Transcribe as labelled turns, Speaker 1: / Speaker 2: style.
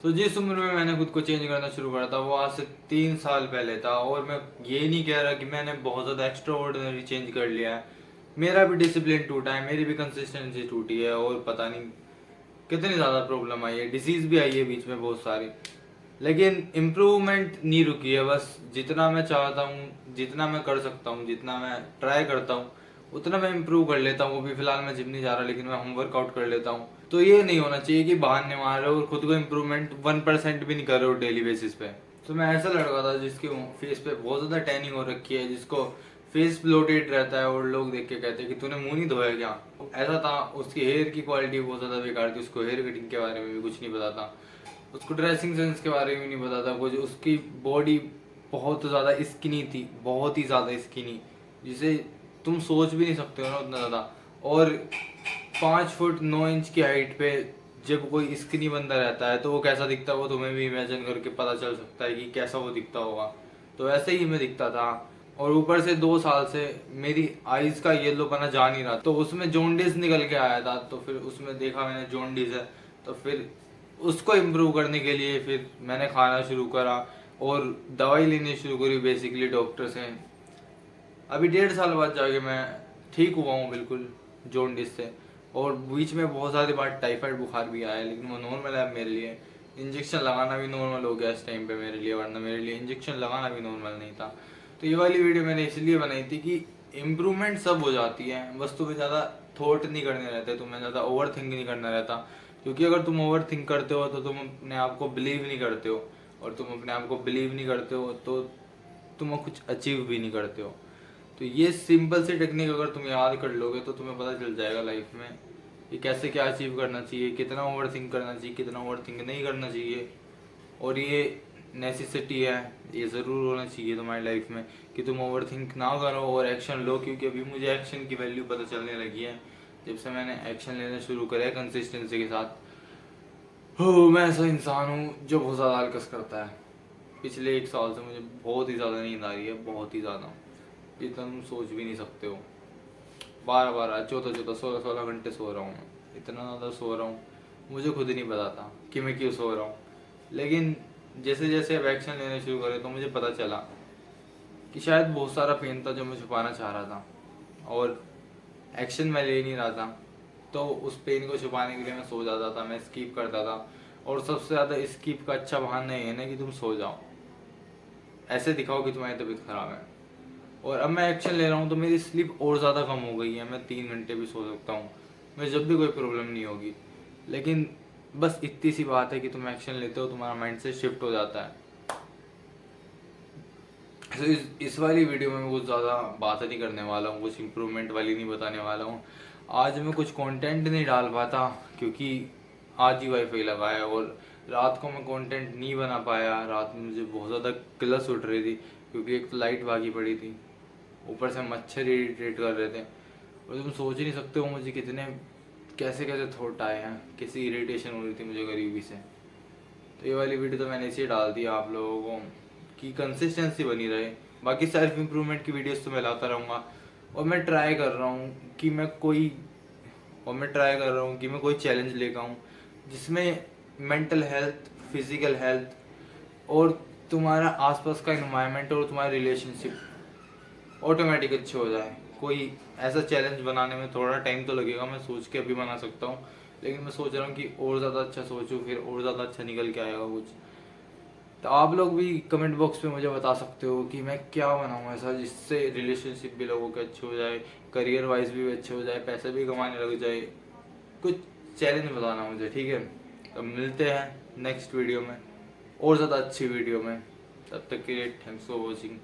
Speaker 1: तो जिस उम्र में मैंने खुद को चेंज करना शुरू करा था वो आज से 3 साल पहले था। और मैं ये नहीं कह रहा कि मैंने बहुत ज़्यादा एक्स्ट्रा ऑर्डिनरी चेंज कर लिया है। मेरा भी डिसिप्लिन टूटा है, मेरी भी कंसिस्टेंसी टूटी है, और पता नहीं कितनी ज़्यादा प्रॉब्लम आई है, डिसीज़ भी आई है बीच में बहुत सारी। लेकिन इम्प्रूवमेंट नहीं रुकी है। बस जितना मैं चाहता हूँ, जितना मैं कर सकता हूँ, जितना मैं ट्राई करता हूँ उतना मैं इम्प्रूव कर लेता हूँ। अभी फिलहाल मैं जिम नहीं जा रहा, लेकिन मैं होम वर्कआउट कर लेता हूँ। तो ये नहीं होना चाहिए कि बहाने मार रहे हो और खुद को इम्प्रूवमेंट 1% भी नहीं कर रहे हो डेली बेसिस पे। तो मैं ऐसा लड़का था जिसके फेस पे बहुत ज़्यादा टैनिंग हो रखी है, जिसको फेस ब्लोटेड रहता है, और लोग देख के कहते हैं कि तूने मुंह नहीं धोया क्या। ऐसा था। उसकी हेयर की क्वालिटी बहुत ज़्यादा बेकार थी, उसको हेयर कटिंग के बारे में भी कुछ नहीं पता था, उसको ड्रेसिंग सेंस के बारे में नहीं पता था कुछ। उसकी बॉडी बहुत ज़्यादा स्किनी थी, बहुत ही ज़्यादा स्किनी, जिसे तुम सोच भी नहीं सकते हो ना उतना ज़्यादा। और 5 फुट 9 इंच की हाइट पे जब कोई स्किनी बंदा रहता है तो वो कैसा दिखता है वो तुम्हें भी इमेजिन करके पता चल सकता है कि कैसा वो दिखता होगा। तो ऐसे ही मैं दिखता था। और ऊपर से 2 साल से मेरी आईज का येलो पना जा नहीं रहा, तो उसमें जॉन्डिस निकल के आया था। तो फिर उसमें देखा मैंने जॉन्डिस है, तो फिर उसको इम्प्रूव करने के लिए फिर मैंने खाना शुरू करा और दवाई लेनी शुरू करी बेसिकली डॉक्टर से। अभी 1.5 साल बाद जाके मैं ठीक हुआ हूँ बिल्कुल जॉन्डिस से। और बीच में बहुत सारी बार टाइफाइड बुखार भी आया, लेकिन वो नॉर्मल है मेरे लिए। इंजेक्शन लगाना भी नॉर्मल हो गया इस टाइम पे मेरे लिए, वरना मेरे लिए इंजेक्शन लगाना भी नॉर्मल नहीं था। तो ये वाली वीडियो मैंने इसलिए बनाई थी कि इम्प्रूवमेंट सब हो जाती है, बस तुम्हें ज़्यादा थॉट नहीं करने रहते, तुम्हें ज़्यादा ओवर थिंक नहीं करना रहता। क्योंकि अगर तुम ओवर थिंक करते हो तो तुम अपने आप को बिलीव नहीं करते हो, और तुम अपने आप को बिलीव नहीं करते हो तो तुम कुछ अचीव भी नहीं करते हो। तो ये सिंपल सी टेक्निक अगर तुम याद कर लोगे तो तुम्हें पता चल जाएगा लाइफ में कि कैसे क्या अचीव करना चाहिए, कितना ओवर थिंक करना चाहिए, कितना ओवर थिंक नहीं करना चाहिए। और ये नेसेसिटी है, ये ज़रूर होना चाहिए तुम्हारी लाइफ में कि तुम ओवर थिंक ना करो और एक्शन लो। क्योंकि अभी मुझे एक्शन की वैल्यू पता चलने लगी है जब से मैंने एक्शन लेना शुरू करा है कंसिस्टेंसी के साथ। हो, मैं ऐसा इंसान हूँ जो बहुत ज़्यादा हलकस करता है। पिछले 1 साल से मुझे बहुत ही ज़्यादा नींद आ रही है, बहुत ही ज़्यादा, जितना तुम सोच भी नहीं सकते हो। 12 12 14 14 16 16 घंटे सो रहा हूँ मैं, इतना ज़्यादा सो रहा हूँ मुझे खुद ही नहीं पता था कि मैं क्यों सो रहा हूँ। लेकिन जैसे जैसे अब एक्शन लेने शुरू करे तो मुझे पता चला कि शायद बहुत सारा पेन था जो मैं छुपाना चाह रहा था, और एक्शन मैं ले नहीं रहा था। तो उस पेन को छुपाने के लिए मैं सो जाता था, मैं स्कीप करता था। और सबसे ज़्यादा स्कीप का अच्छा बहाना ये है ना कि तुम सो जाओ, ऐसे दिखाओ कि तुम्हारी तबीयत खराब है। और अब मैं एक्शन ले रहा हूँ तो मेरी स्लीप और ज़्यादा कम हो गई है, मैं 3 घंटे भी सो सकता हूँ, मुझे जब भी कोई प्रॉब्लम नहीं होगी। लेकिन बस इतनी सी बात है कि तुम एक्शन लेते हो तुम्हारा माइंड से शिफ्ट हो जाता है। तो इस वाली वीडियो में मैं कुछ ज़्यादा बात नहीं करने वाला हूँ, कुछ इम्प्रूवमेंट वाली नहीं बताने वाला हूँ। आज मैं कुछ कंटेंट नहीं डाल पाता क्योंकि आज ही वाईफाई लगा है, और रात को मैं कंटेंट नहीं बना पाया। रात में मुझे बहुत ज़्यादा किलस उठ रही थी क्योंकि एक तो लाइट भागी पड़ी थी, ऊपर से मच्छर इरिटेट कर रहे थे। और तुम सोच ही नहीं सकते हो मुझे कितने कैसे कैसे थॉट आए हैं, कैसी इरिटेशन हो रही थी मुझे गरीबी से। तो ये वाली वीडियो तो मैंने इसे डाल दी आप लोगों को कि कंसिस्टेंसी बनी रहे। बाकी सेल्फ इम्प्रूवमेंट की वीडियोस तो मैं लाता रहूँगा। और मैं ट्राई कर रहा हूँ कि मैं कोई चैलेंज लेकर आऊँ जिसमें मेंटल हेल्थ, फिजिकल हेल्थ और तुम्हारा आसपास का इन्वायरमेंट और तुम्हारे रिलेशनशिप ऑटोमेटिक अच्छे हो जाए। कोई ऐसा चैलेंज बनाने में थोड़ा टाइम तो लगेगा, मैं सोच के अभी बना सकता हूँ, लेकिन मैं सोच रहा हूँ कि और ज़्यादा अच्छा सोचूं, फिर और ज़्यादा अच्छा निकल के आएगा कुछ। तो आप लोग भी कमेंट बॉक्स में मुझे बता सकते हो कि मैं क्या बनाऊँ ऐसा जिससे रिलेशनशिप भी लोगों के अच्छे हो जाए, करियर वाइज भी अच्छे हो जाए, पैसे भी कमाने लग जाए। कुछ चैलेंज बताना मुझे, ठीक है। तो मिलते हैं नेक्स्ट वीडियो में और ज़्यादा अच्छी वीडियो में। तब तक के लिए थैंक्स फॉर वॉचिंग।